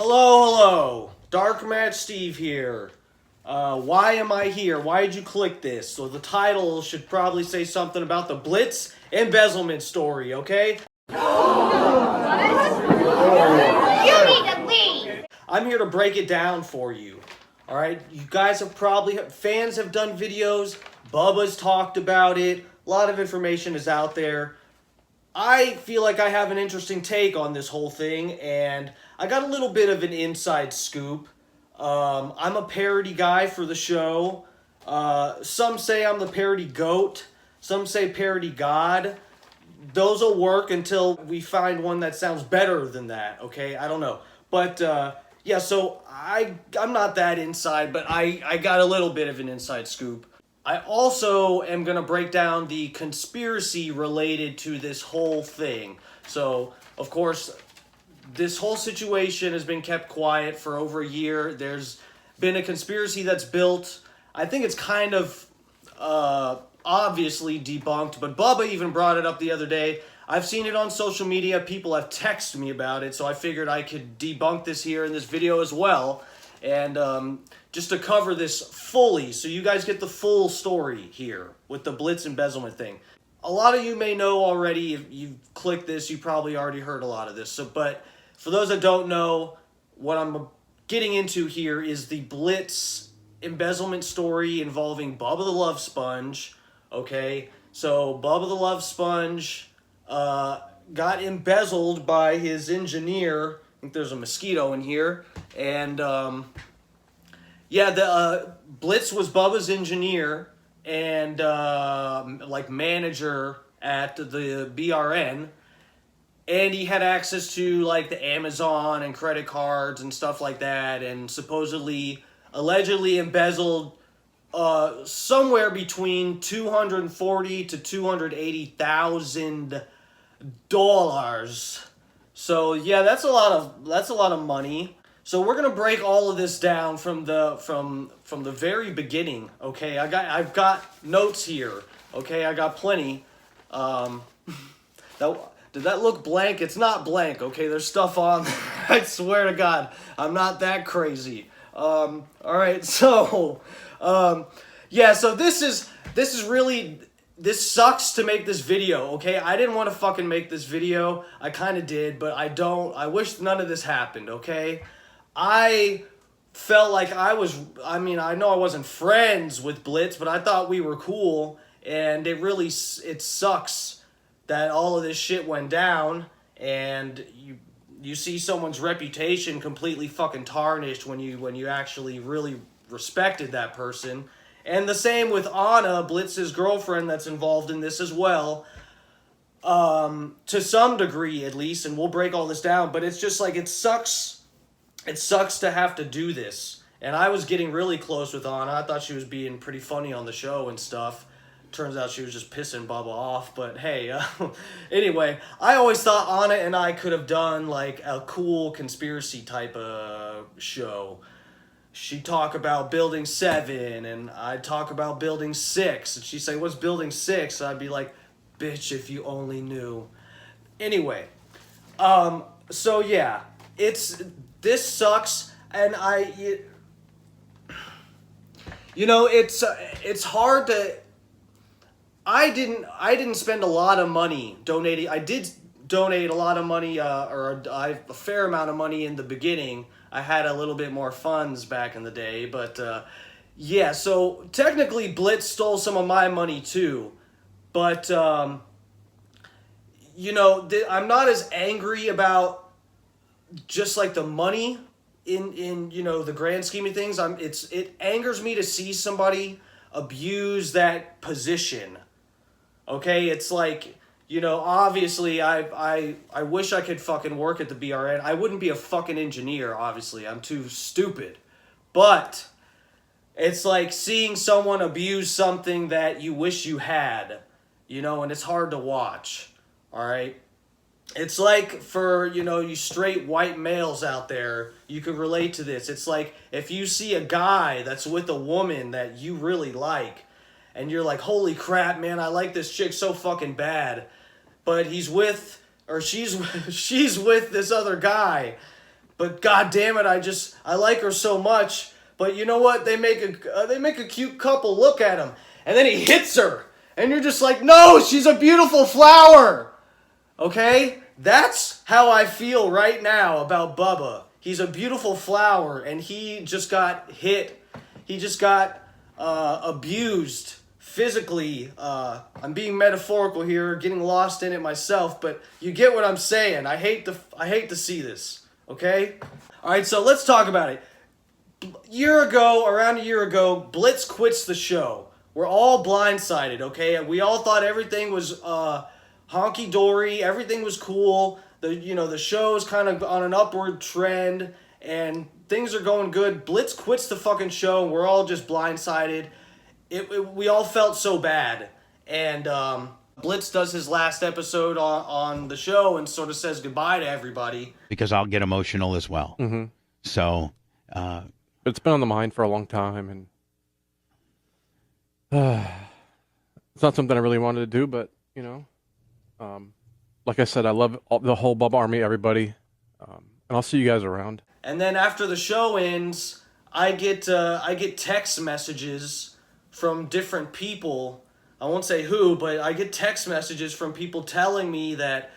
Hello. Darkmatch Steve here. Why am I here? Why did you click this? So the title should probably say something about the Blitz Embezzlement Story, okay? You need to leave! I'm here to break it down for you. Alright? You guys have fans have done videos, Bubba's talked about it, a lot of information is out there. I feel like I have an interesting take on this whole thing, and I got a little bit of an inside scoop. I'm a parody guy for the show. Some say I'm the parody goat. Some say parody god. Those will work until we find one that sounds better than that, okay? I don't know. But, yeah, so I'm not that inside, but I got a little bit of an inside scoop. I also am going to break down the conspiracy related to this whole thing. So, of course, this whole situation has been kept quiet for over a year. There's been a conspiracy that's built. I think it's kind of obviously debunked, but Bubba even brought it up the other day. I've seen it on social media. People have texted me about it, so I figured I could debunk this here in this video as well. And just to cover this fully, so you guys get the full story here with the Blitz embezzlement thing. A lot of you may know already, if you've clicked this, you probably already heard a lot of this. So, but for those that don't know, what I'm getting into here is the Blitz embezzlement story involving Bubba the Love Sponge. Okay, so Bubba the Love Sponge got embezzled by his engineer. I think there's a mosquito in here. And, yeah, the Blitz was Bubba's engineer and, like, manager at the BRN. And he had access to, like, the Amazon and credit cards and stuff like that. And allegedly embezzled somewhere between $240,000 to $280,000. So yeah, that's a lot of money. So we're gonna break all of this down from the very beginning. Okay, I've got notes here. Okay, I got plenty. Did that look blank? It's not blank. Okay, there's stuff on there. I swear to God, I'm not that crazy. All right, so yeah, so this is really. This sucks to make this video, okay? I didn't want to fucking make this video. I kind of did, but I don't. I wish none of this happened, okay? I felt like I know I wasn't friends with Blitz, but I thought we were cool, and it sucks that all of this shit went down, and you see someone's reputation completely fucking tarnished when you actually really respected that person. And the same with Anna, Blitz's girlfriend, that's involved in this as well. To some degree, at least, and we'll break all this down. But it's just like, it sucks. It sucks to have to do this. And I was getting really close with Anna. I thought she was being pretty funny on the show and stuff. Turns out she was just pissing Bubba off. But hey, anyway, I always thought Anna and I could have done like a cool conspiracy type of show. She'd talk about Building 7, and I'd talk about Building 6. And she'd say, what's Building 6? I'd be like, bitch, if you only knew. Anyway, so yeah, this sucks, and it's hard to, I didn't spend a lot of money donating. I did donate a lot of money, a fair amount of money in the beginning. I had a little bit more funds back in the day, but yeah, so technically Blitz stole some of my money too, but I'm not as angry about just like the money in the grand scheme of things. It angers me to see somebody abuse that position. Okay, it's like, obviously, I wish I could fucking work at the BRN. I wouldn't be a fucking engineer, obviously. I'm too stupid. But it's like seeing someone abuse something that you wish you had, and it's hard to watch, all right? It's like for, you straight white males out there, you can relate to this. It's like if you see a guy that's with a woman that you really like, and you're like, holy crap, man, I like this chick so fucking bad. But he's with, or she's with this other guy. but god damn it, I like her so much. But you know what? They make a cute couple. Look at him, and then he hits her, and you're just like, no, she's a beautiful flower. Okay, that's how I feel right now about Bubba. He's a beautiful flower, and he just got hit. He just got abused physically. I'm being metaphorical here, getting lost in it myself, but you get what I'm saying. I hate to see this. Okay, all right. So let's talk about it. Around a year ago, Blitz quits the show. We're all blindsided. Okay, and we all thought everything was honky dory. Everything was cool. The show's kind of on an upward trend, and things are going good. Blitz quits the fucking show, and we're all just blindsided. We all felt so bad, and Blitz does his last episode on the show and sort of says goodbye to everybody. Because I'll get emotional as well. Mm-hmm. So, it's been on the mind for a long time, and it's not something I really wanted to do, but like I said, I love the whole Bubba Army, everybody, and I'll see you guys around. And then after the show ends, I get text messages from different people. I won't say who, but I get text messages from people telling me that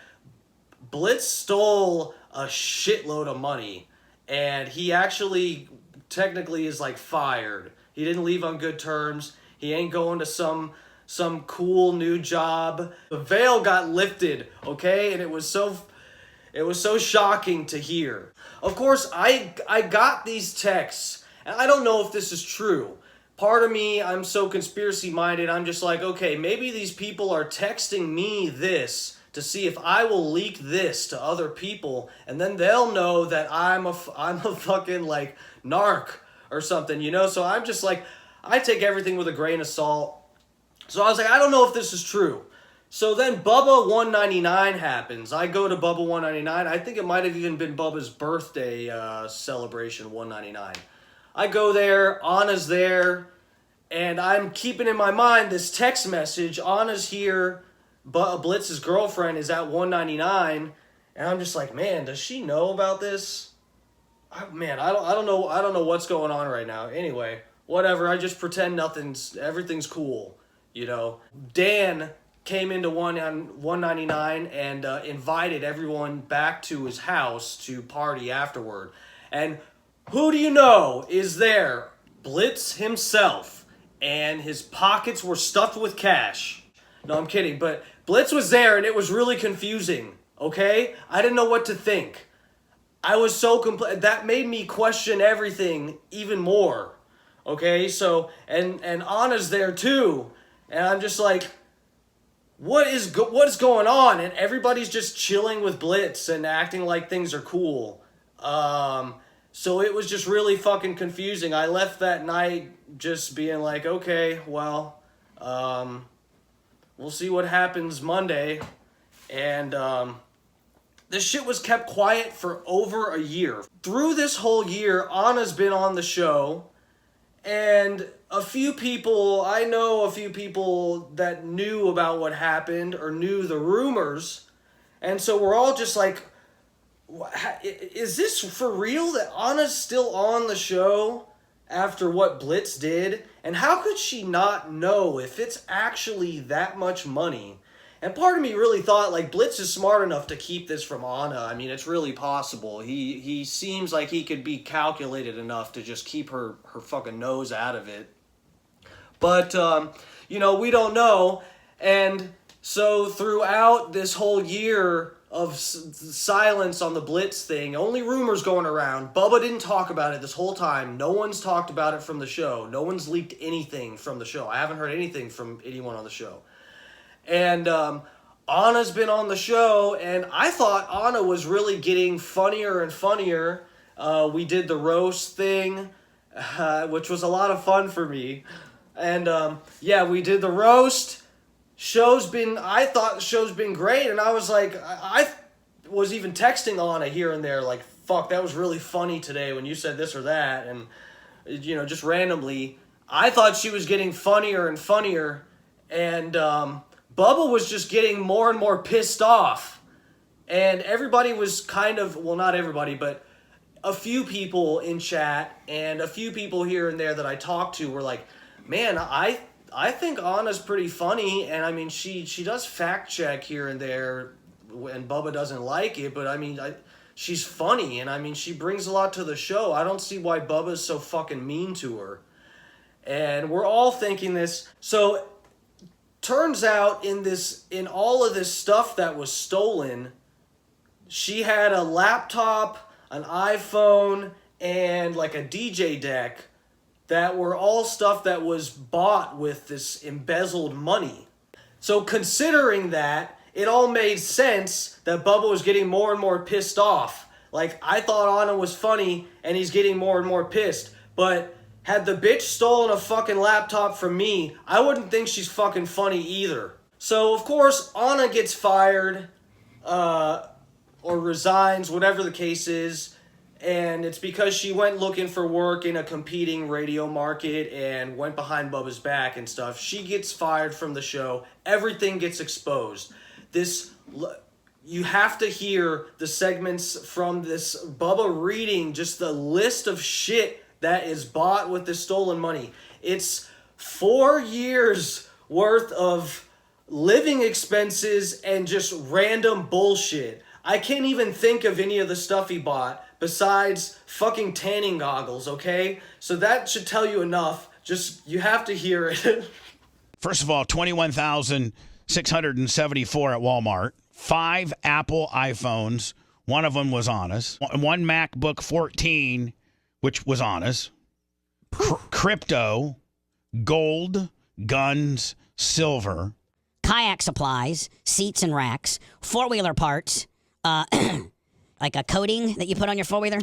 Blitz stole a shitload of money, and he actually technically is like fired. He didn't leave on good terms. He ain't going to some cool new job. The veil got lifted, okay? And it was so shocking to hear. Of course, I got these texts, and I don't know if this is true. Part of me, I'm so conspiracy minded, I'm just like, okay, maybe these people are texting me this to see if I will leak this to other people, and then they'll know that I'm a fucking like narc or something, So I'm just like, I take everything with a grain of salt. So I was like, I don't know if this is true. So then Bubba 199 happens. I go to Bubba 199. I think it might have even been Bubba's birthday celebration, 199. I go there, Anna's there, and I'm keeping in my mind this text message. Anna's here, but Blitz's girlfriend is at 199, and I'm just like, man, does she know about this? I don't know what's going on right now. Anyway, whatever. I just pretend everything's cool. Dan came into 199 and invited everyone back to his house to party afterward. And who do you know is there? Blitz himself. And his pockets were stuffed with cash. No, I'm kidding. But Blitz was there, and it was really confusing. Okay? I didn't know what to think. I was so that made me question everything even more. Okay? So, and Anna's there too. And I'm just like, what is going on? And everybody's just chilling with Blitz and acting like things are cool. So it was just really fucking confusing. I left that night just being like, okay, well, we'll see what happens Monday. And this shit was kept quiet for over a year. Through this whole year, Anna's been on the show. And I know a few people that knew about what happened or knew the rumors. And so we're all just like, is this for real that Anna's still on the show after what Blitz did? And how could she not know if it's actually that much money? And part of me really thought, like, Blitz is smart enough to keep this from Anna. I mean, it's really possible. He seems like he could be calculated enough to just keep her fucking nose out of it. But, we don't know. And so throughout this whole year of silence on the Blitz thing, only rumors going around. Bubba didn't talk about it this whole time. No one's talked about it from the show. No one's leaked anything from the show. I haven't heard anything from anyone on the show. And Anna's been on the show, and I thought Anna was really getting funnier and funnier. We did the roast thing, which was a lot of fun for me. And we did the roast. I thought the show's been great, and I was like, I was even texting Anna here and there, like, fuck, that was really funny today when you said this or that, and, just randomly. I thought she was getting funnier and funnier, and Bubba was just getting more and more pissed off, and everybody was kind of, well, not everybody, but a few people in chat and a few people here and there that I talked to were like, man, I think Anna's pretty funny, and I mean, she does fact check here and there when Bubba doesn't like it, but I mean, she's funny, and I mean, she brings a lot to the show. I don't see why Bubba's so fucking mean to her. And we're all thinking this. So, turns out in all of this stuff that was stolen, she had a laptop, an iPhone, and like a DJ deck that were all stuff that was bought with this embezzled money. So considering that, it all made sense that Bubba was getting more and more pissed off. Like, I thought Anna was funny, and he's getting more and more pissed. But had the bitch stolen a fucking laptop from me, I wouldn't think she's fucking funny either. So, of course, Anna gets fired, or resigns, whatever the case is. And it's because she went looking for work in a competing radio market and went behind Bubba's back and stuff. She gets fired from the show. Everything gets exposed. You have to hear the segments from this Bubba reading just the list of shit that is bought with the stolen money. It's 4 years worth of living expenses and just random bullshit. I can't even think of any of the stuff he bought besides fucking tanning goggles, okay? So that should tell you enough. Just, you have to hear it. First of all, 21,674 at Walmart. 5 Apple iPhones. One of them was Anna's. One MacBook 14, which was Anna's. Crypto, gold, guns, silver. Kayak supplies, seats and racks, four-wheeler parts, like a coating that you put on your four-wheeler,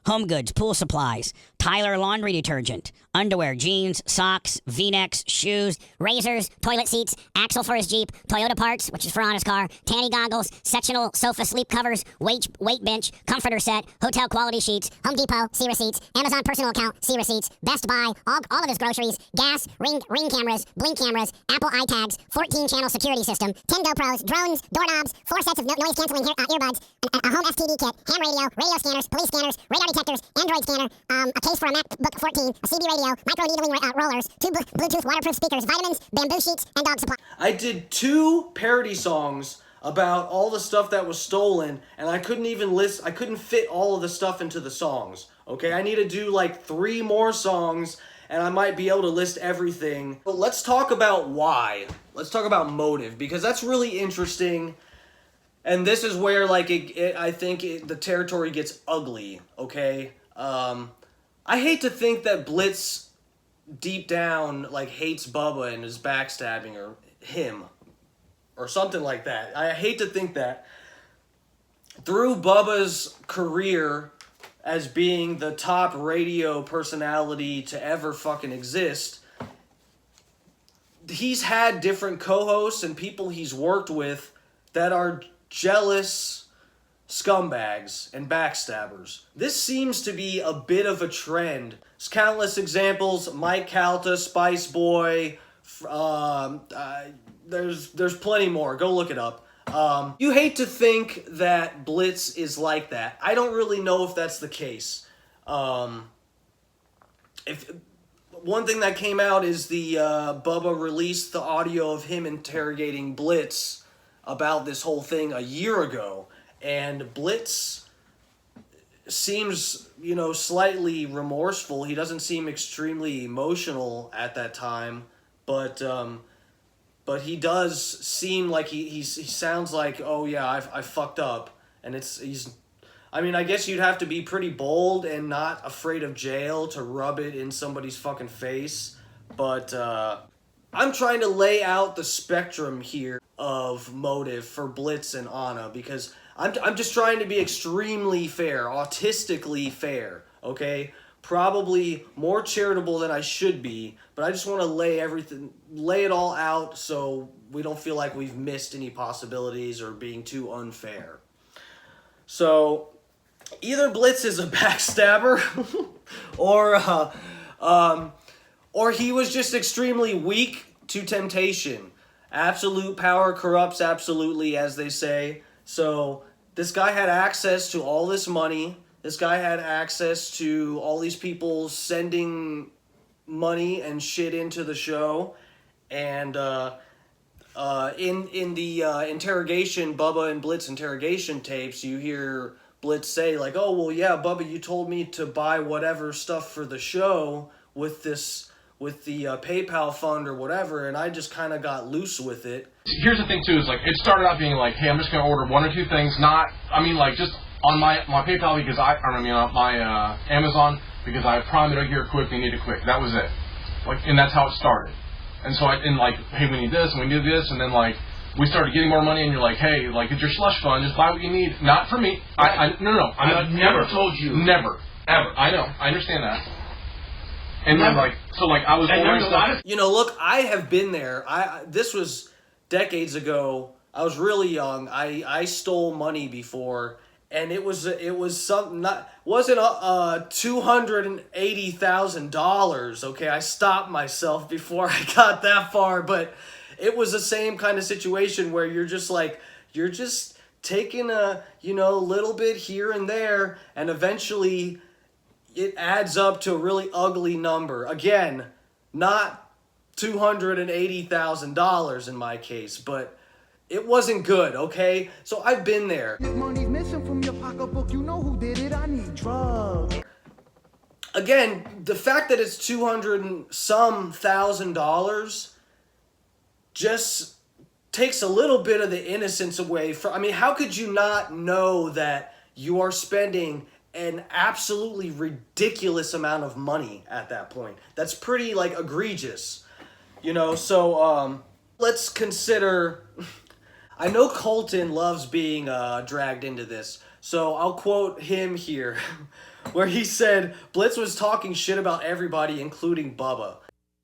home goods, pool supplies, Tyler laundry detergent, underwear, jeans, socks, V-necks, shoes, razors, toilet seats, axle for his Jeep, Toyota parts, which is for Anna's car, tanny goggles, sectional sofa sleep covers, weight bench, comforter set, hotel quality sheets, Home Depot, see receipts, Amazon personal account, see receipts, Best Buy, all of his groceries, gas, ring cameras, blink cameras, Apple iTags, 14-channel security system, 10 GoPros, drones, doorknobs, 4 sets of noise-canceling earbuds, a home STD kit, ham radio scanners, police scanners, radar detectors, Android scanner, a case for a MacBook 14, a CD radio, micro-needling rollers, 2 Bluetooth waterproof speakers, vitamins, bamboo sheets, and dog supply. I did 2 parody songs about all the stuff that was stolen, and I couldn't fit all of the stuff into the songs, okay? I need to do like 3 more songs, and I might be able to list everything. But let's talk about why. Let's talk about motive, because that's really interesting, and this is where like I think the territory gets ugly, okay? I hate to think that Blitz deep down like hates Bubba and is backstabbing or him or something like that. I hate to think that. Through Bubba's career as being the top radio personality to ever fucking exist, he's had different co-hosts and people he's worked with that are jealous scumbags and backstabbers. This seems to be a bit of a trend. There's countless examples. Mike Calta, Spice Boy. There's plenty more. Go look it up. You hate to think that Blitz is like that. I don't really know if that's the case. If one thing that came out is the Bubba released the audio of him interrogating Blitz about this whole thing a year ago. And Blitz seems, slightly remorseful. He doesn't seem extremely emotional at that time, but he does seem like he sounds like, oh yeah, I fucked up, and I guess you'd have to be pretty bold and not afraid of jail to rub it in somebody's fucking face, but I'm trying to lay out the spectrum here of motive for Blitz and Anna, because I'm just trying to be extremely fair, autistically fair, okay? Probably more charitable than I should be, but I just want to lay it all out so we don't feel like we've missed any possibilities or being too unfair. So, either Blitz is a backstabber, or he was just extremely weak to temptation. Absolute power corrupts absolutely, as they say. So, this guy had access to all this money This guy had access to all these people sending money and shit into the show, and in the interrogation, Bubba and Blitz interrogation tapes, you hear Blitz say like, "Oh well, yeah, Bubba, you told me to buy whatever stuff for the show with the PayPal fund or whatever, and I just kind of got loose with it." Here's the thing too, is like it started out being like, hey, I'm just gonna order 1 or 2 things, just on my PayPal because on my Amazon because I Prime it here quick, they need it quick. That was it. And that's how it started. And so hey, we need this and we need this, and then we started getting more money, and you're like, hey, it's your slush fund, just buy what you need. Not for me. No. I've never told you. Never. Ever. I know. I understand that. And then I was ordering stuff. Look, I have been there. This was decades ago. I was really young. I stole money before, and it was something wasn't $280,000. Okay, I stopped myself before I got that far, but it was the same kind of situation where you're just taking a little bit here and there, and eventually it adds up to a really ugly number. Again, not $280,000 in my case, but it wasn't good, okay? So I've been there. If money's missing from your pocketbook, you know who did it. I need drugs. Again, the fact that it's $200 and some thousand just takes a little bit of the innocence away from. How could you not know that you are spending an absolutely ridiculous amount of money at that point? That's pretty egregious, so let's consider. I know Colton loves being dragged into this, so I'll quote him here where he said Blitz was talking shit about everybody, including Bubba.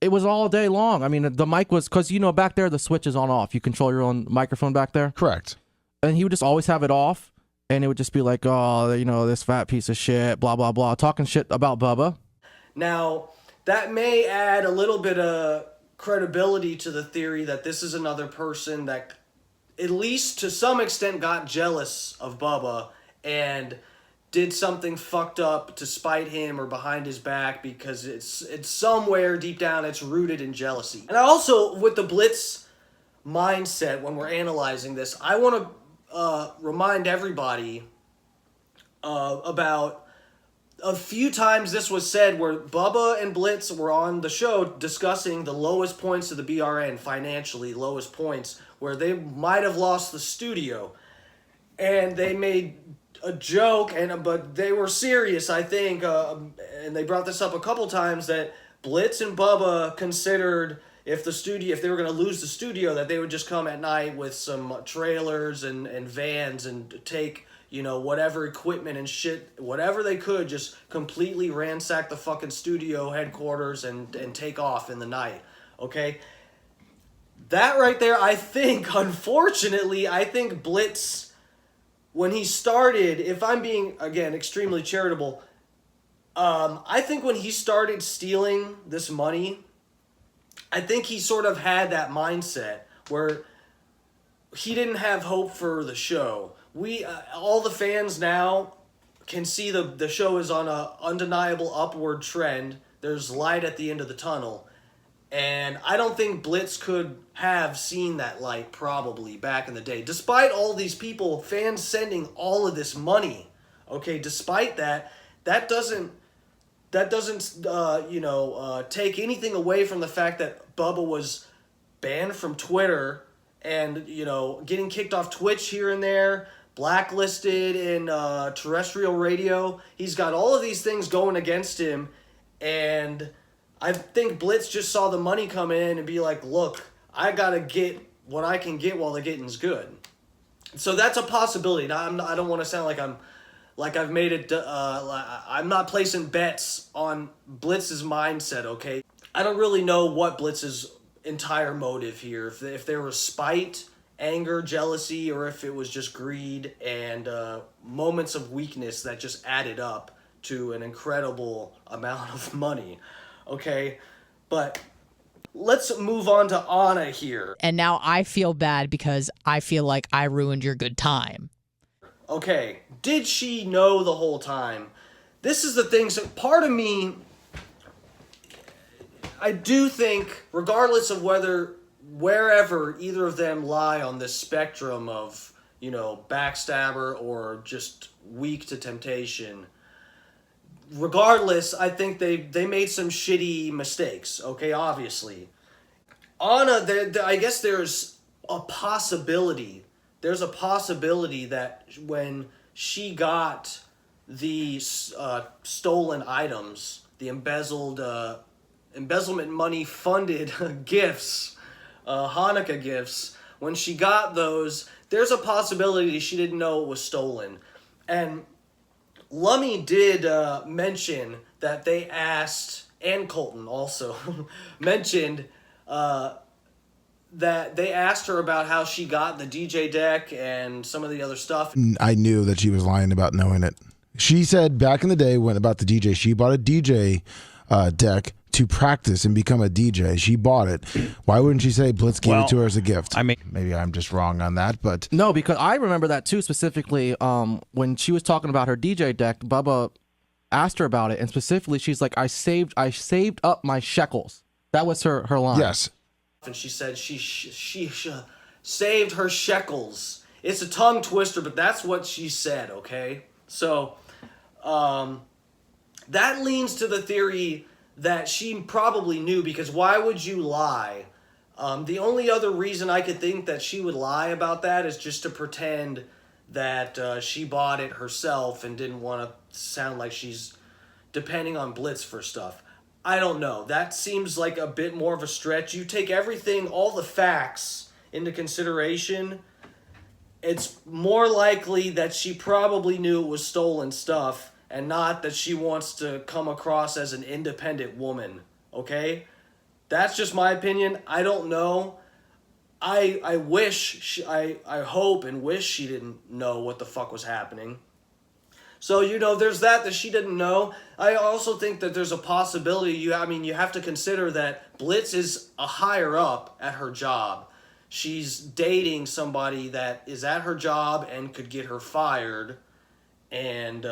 It was all day long. The mic was, because back there the switch is on off, you control your own microphone back there. Correct. And he would just always have it off. And it would just be like, oh, this fat piece of shit, blah, blah, blah, talking shit about Bubba. Now, that may add a little bit of credibility to the theory that this is another person that, at least to some extent, got jealous of Bubba and did something fucked up to spite him or behind his back, because it's somewhere deep down it's rooted in jealousy. And I also, with the Blitz mindset, when we're analyzing this, I want to remind everybody about a few times this was said where Bubba and Blitz were on the show discussing the lowest points of the BRN, financially lowest points, where they might have lost the studio, and they made a joke, but they were serious, I think, and they brought this up a couple times, that Blitz and Bubba considered if they were going to lose the studio, that they would just come at night with some trailers and vans and take, whatever equipment and shit, whatever they could, just completely ransack the fucking studio headquarters and take off in the night, okay? That right there, unfortunately, I think Blitz, when he started, if I'm being, again, extremely charitable, I think when he started stealing this money, I think he sort of had that mindset where he didn't have hope for the show. All the fans now can see the show is on a undeniable upward trend. There's light at the end of the tunnel. And I don't think Blitz could have seen that light probably back in the day. Despite all these people, fans sending all of this money, okay, despite that doesn't take anything away from the fact that Bubba was banned from Twitter and, getting kicked off Twitch here and there, blacklisted in terrestrial radio. He's got all of these things going against him, and I think Blitz just saw the money come in and be like, look, I got to get what I can get while the getting's good. So that's a possibility. Now, I don't want to sound like I've made it, I'm not placing bets on Blitz's mindset, okay? I don't really know what Blitz's entire motive here, if there was spite, anger, jealousy, or if it was just greed and moments of weakness that just added up to an incredible amount of money, okay? But let's move on to Anna here. And now I feel bad because I feel like I ruined your good time. Okay, did she know the whole time? This is the thing. So part of me, I do think, regardless of wherever either of them lie on this spectrum of, you know, backstabber or just weak to temptation, regardless, I think they made some shitty mistakes, okay, obviously. Anna, I guess there's a possibility. There's a possibility that when she got the stolen items, the embezzlement money funded gifts, Hanukkah gifts, when she got those, there's a possibility she didn't know it was stolen. And Lummy did mention that they asked, and Colton also mentioned that they asked her about how she got the DJ deck and some of the other stuff. I knew that she was lying about knowing it. She said back in the day when about the DJ, she bought a DJ deck to practice and become a DJ. She bought it. Why wouldn't she say Blitz gave it to her as a gift? I mean, maybe I'm just wrong on that, but No, because I remember that too, specifically when she was talking about her DJ deck, Bubba asked her about it, and specifically she's like, I saved up my shekels. That was her line. yes. And she said she saved her shekels. It's a tongue twister, but that's what she said, okay? So, that leans to the theory that she probably knew, because why would you lie? The only other reason I could think that she would lie about that is just to pretend that she bought it herself and didn't want to sound like she's depending on Blitz for stuff. I don't know. That seems like a bit more of a stretch. You take everything, all the facts into consideration, it's more likely that she probably knew it was stolen stuff and not that she wants to come across as an independent woman, okay? That's just my opinion. I don't know. I hope and wish she didn't know what the fuck was happening. So, you know, there's that she didn't know. I also think that there's a possibility, you have to consider that Blitz is a higher up at her job. She's dating somebody that is at her job and could get her fired. And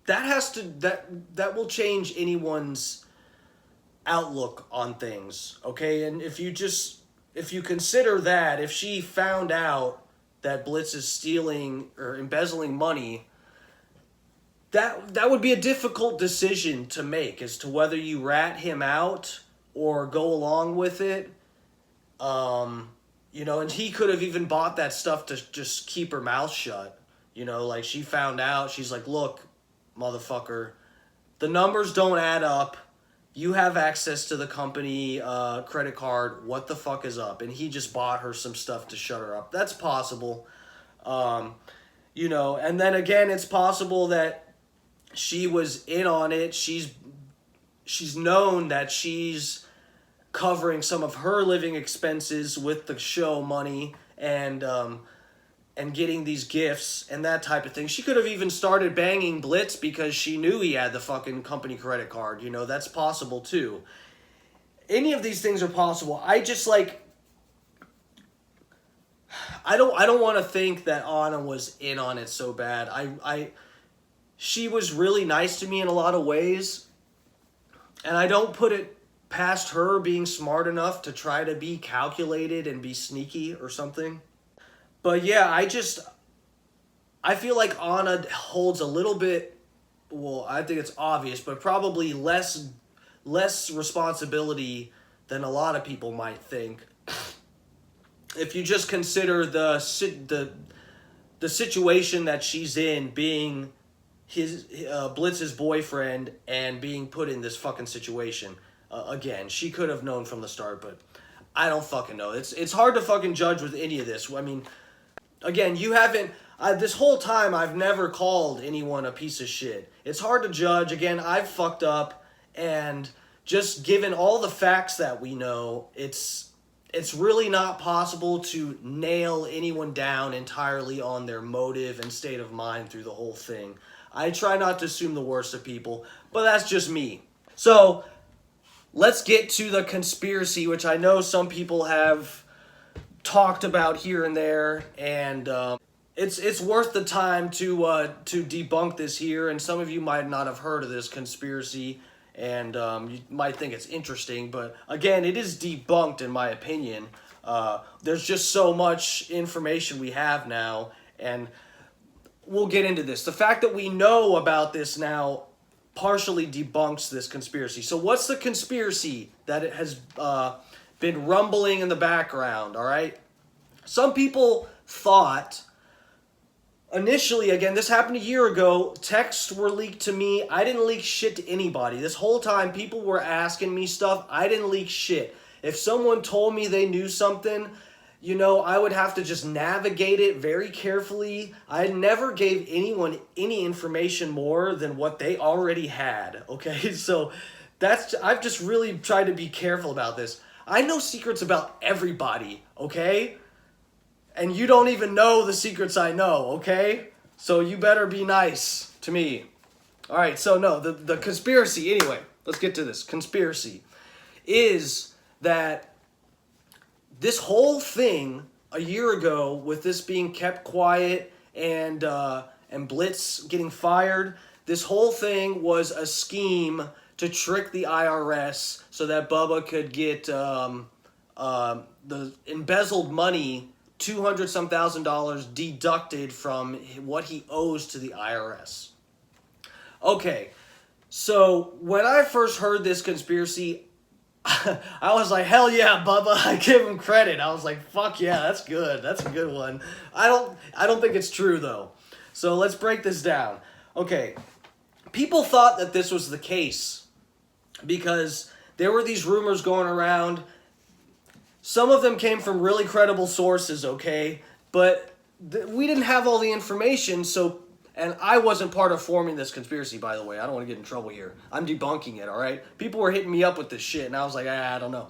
that will change anyone's outlook on things, okay? And if you consider that, if she found out that Blitz is stealing or embezzling money, that would be a difficult decision to make as to whether you rat him out or go along with it. You know, and he could have even bought that stuff to just keep her mouth shut. You know, like she found out, she's like, look, motherfucker, the numbers don't add up. You have access to the company credit card. What the fuck is up? And he just bought her some stuff to shut her up. That's possible. You know, and then again, it's possible that she was in on it. She's known that she's covering some of her living expenses with the show money and getting these gifts and that type of thing. She could have even started banging Blitz because she knew he had the fucking company credit card. You know, that's possible too. Any of these things are possible. I just I don't want to think that Anna was in on it so bad. She was really nice to me in a lot of ways, and I don't put it past her being smart enough to try to be calculated and be sneaky or something. But yeah, I feel like Anna holds a little bit, well, I think it's obvious, but probably less responsibility than a lot of people might think. If you just consider the situation that she's in, being Blitz's boyfriend and being put in this fucking situation. Again, she could have known from the start, but I don't fucking know. It's hard to fucking judge with any of this. I mean, again, you haven't... this whole time, I've never called anyone a piece of shit. It's hard to judge. Again, I've fucked up, and just given all the facts that we know, it's really not possible to nail anyone down entirely on their motive and state of mind through the whole thing. I try not to assume the worst of people, but that's just me. So, let's get to the conspiracy, which I know some people have talked about here and there, and it's worth the time to debunk this here, and some of you might not have heard of this conspiracy, and you might think it's interesting, but again, it is debunked in my opinion. There's just so much information we have now, and we'll get into this. The fact that we know about this now partially debunks this conspiracy. So what's the conspiracy that it has been rumbling in the background, all right? Some people thought, initially, again, this happened a year ago, texts were leaked to me. I didn't leak shit to anybody. This whole time, people were asking me stuff. I didn't leak shit. If someone told me they knew something, you know, I would have to just navigate it very carefully. I never gave anyone any information more than what they already had, okay? So I've just really tried to be careful about this. I know secrets about everybody, okay? And you don't even know the secrets I know, okay? So you better be nice to me. All right, so no, the conspiracy, anyway, let's get to this. Conspiracy is that this whole thing a year ago, with this being kept quiet and Blitz getting fired, this whole thing was a scheme to trick the IRS so that Bubba could get the embezzled money, $200-some thousand deducted from what he owes to the IRS. Okay, so when I first heard this conspiracy, I was like, hell yeah, Bubba. I give him credit. I was like, fuck yeah, that's good. That's a good one. I don't think it's true though. So let's break this down. Okay, people thought that this was the case because there were these rumors going around. Some of them came from really credible sources, okay? But we didn't have all the information, and I wasn't part of forming this conspiracy, by the way. I don't want to get in trouble here. I'm debunking it, all right? People were hitting me up with this shit, and I was like, I don't know.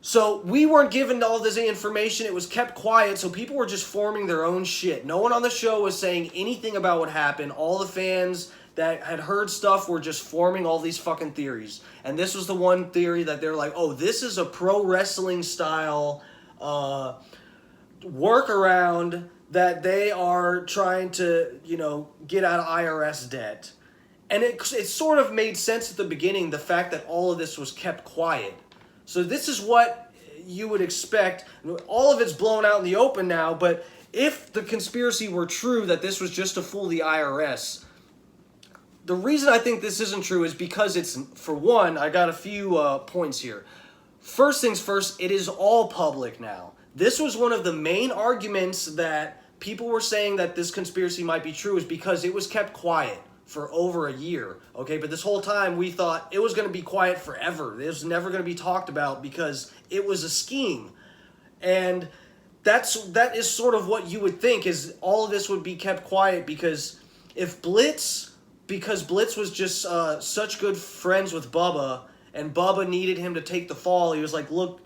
So we weren't given all this information. It was kept quiet, so people were just forming their own shit. No one on the show was saying anything about what happened. All the fans that had heard stuff were just forming all these fucking theories. And this was the one theory that they're like, oh, this is a pro wrestling style workaround that they are trying to, you know, get out of IRS debt. And it sort of made sense at the beginning, the fact that all of this was kept quiet. So this is what you would expect. All of it's blown out in the open now, but if the conspiracy were true that this was just to fool the IRS, the reason I think this isn't true is because it's, for one, I got a few points here. First things first, it is all public now. This was one of the main arguments that people were saying that this conspiracy might be true, is because it was kept quiet for over a year, okay? But this whole time we thought it was going to be quiet forever. It was never going to be talked about because it was a scheme. And that is sort of what you would think, is all of this would be kept quiet because Blitz was just such good friends with Bubba, and Bubba needed him to take the fall. He was like, look,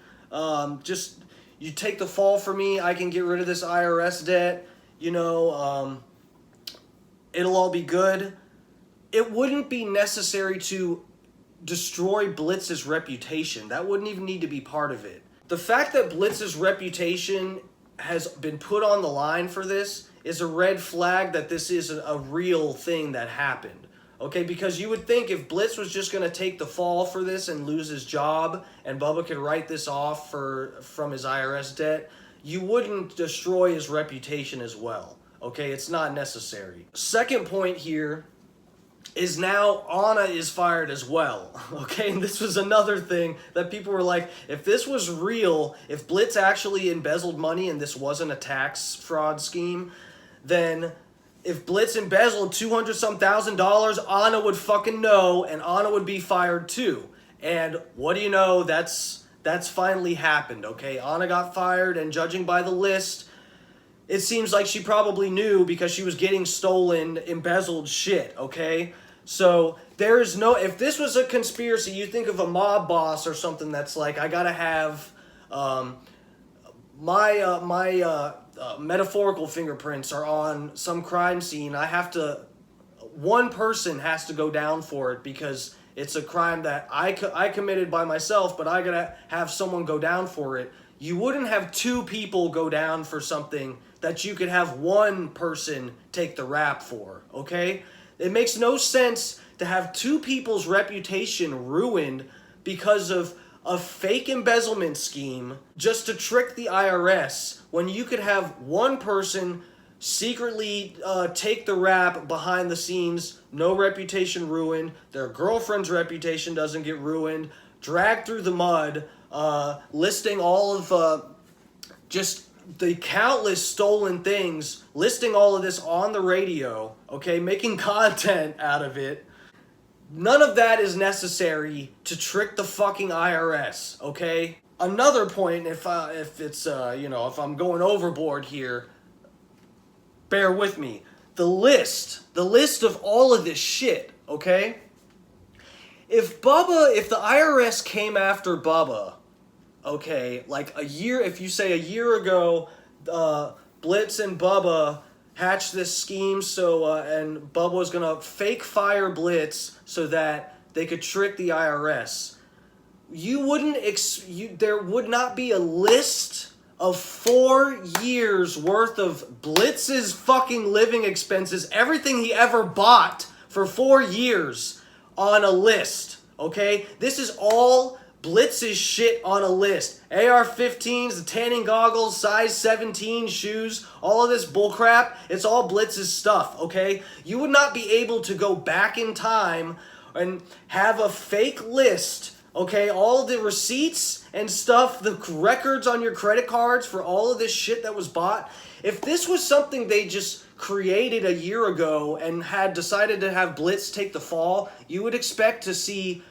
just you take the fall for me, I can get rid of this IRS debt, you know, it'll all be good. It wouldn't be necessary to destroy Blitz's reputation. That wouldn't even need to be part of it. The fact that Blitz's reputation has been put on the line for this is a red flag that this is a real thing that happened. Okay, because you would think if Blitz was just going to take the fall for this and lose his job, and Bubba could write this off from his IRS debt, you wouldn't destroy his reputation as well. Okay, it's not necessary. Second point here is now Anna is fired as well. Okay, and this was another thing that people were like, if this was real, if Blitz actually embezzled money and this wasn't a tax fraud scheme, then if Blitz embezzled $200-some thousand, Anna would fucking know, and Anna would be fired too. And what do you know? That's finally happened, okay? Anna got fired, and judging by the list, it seems like she probably knew because she was getting stolen, embezzled shit, okay? So there is no, if this was a conspiracy, you think of a mob boss or something that's like, I gotta have my metaphorical fingerprints are on some crime scene. One person has to go down for it because it's a crime that I committed by myself, but I gotta have someone go down for it. You wouldn't have two people go down for something that you could have one person take the rap for, okay? It makes no sense to have two people's reputation ruined because of a fake embezzlement scheme just to trick the IRS when you could have one person secretly take the rap behind the scenes, no reputation ruined, their girlfriend's reputation doesn't get ruined, dragged through the mud, listing all of just the countless stolen things, listing all of this on the radio, okay, making content out of it. None of that is necessary to trick the fucking IRS, okay? Another point, if I'm going overboard here, bear with me. The list of all of this shit, okay? If the IRS came after Bubba, okay, like if you say a year ago, Blitz and Bubba hatched this scheme and Bubba was gonna fake fire Blitz so that they could trick the IRS. There would not be a list of 4 years worth of Blitz's fucking living expenses, everything he ever bought for 4 years on a list, okay? This is all Blitz's shit on a list. AR-15s, the tanning goggles, size 17 shoes, all of this bullcrap, it's all Blitz's stuff, okay? You would not be able to go back in time and have a fake list, okay? All the receipts and stuff, the records on your credit cards for all of this shit that was bought. If this was something they just created a year ago and had decided to have Blitz take the fall, you would expect to see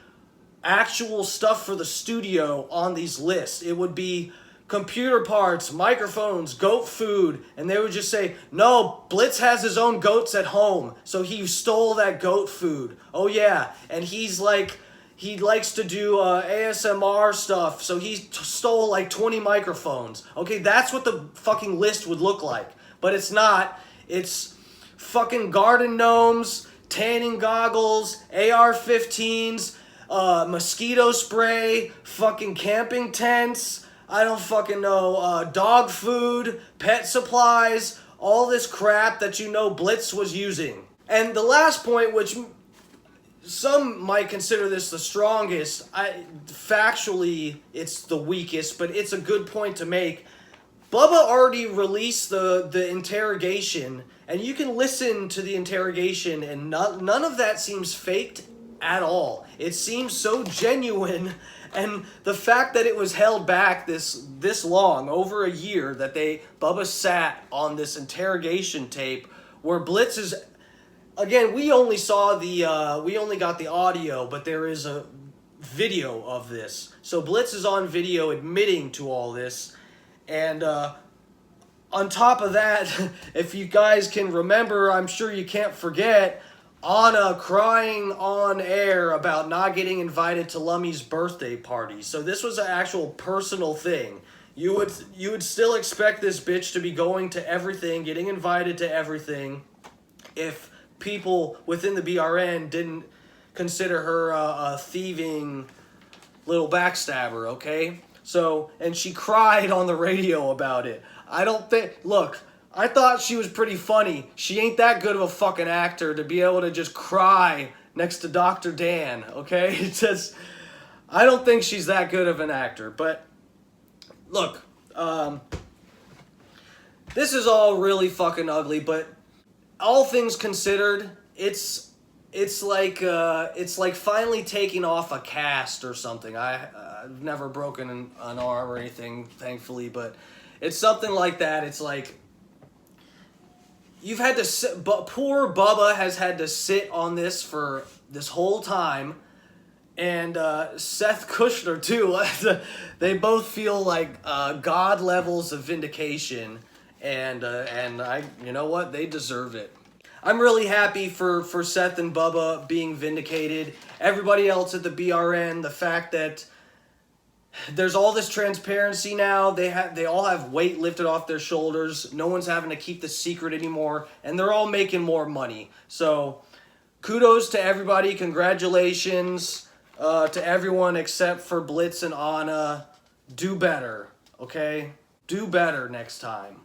actual stuff for the studio on these lists. It would be computer parts, microphones, goat food, and they would just say, no, Blitz has his own goats at home, so he stole that goat food. Oh yeah, and he likes to do ASMR stuff, so he stole like 20 microphones. Okay, that's what the fucking list would look like. But it's not. It's fucking garden gnomes, tanning goggles, AR-15s, mosquito spray, fucking camping tents, I don't fucking know, dog food, pet supplies, all this crap that you know Blitz was using. And the last point, which some might consider this the strongest, factually it's the weakest, but it's a good point to make. Bubba already released the interrogation, and you can listen to the interrogation, and none of that seems faked at all. It seems so genuine, and the fact that it was held back this long, over a year, that Bubba sat on this interrogation tape where Blitz is, again, we only got the audio, but there is a video of this. So Blitz is on video admitting to all this, and on top of that, if you guys can remember, I'm sure you can't forget, Anna crying on air about not getting invited to Lummy's birthday party. So this was an actual personal thing. You would still expect this bitch to be going to everything, getting invited to everything, if people within the BRN didn't consider her a thieving little backstabber, okay? So, and she cried on the radio about it. Look, I thought she was pretty funny. She ain't that good of a fucking actor to be able to just cry next to Dr. Dan, okay? It's just, I don't think she's that good of an actor. But, look, this is all really fucking ugly, but all things considered, it's like finally taking off a cast or something. I've never broken an arm or anything, thankfully, but it's something like that. It's like, you've had to sit, but poor Bubba has had to sit on this for this whole time, and Seth Kushner too. They both feel like God levels of vindication, and you know what? They deserve it. I'm really happy for Seth and Bubba being vindicated. Everybody else at the BRN, the fact that there's all this transparency now. They all have weight lifted off their shoulders. No one's having to keep the secret anymore, and they're all making more money. So kudos to everybody. Congratulations to everyone except for Blitz and Anna. Do better, okay? Do better next time.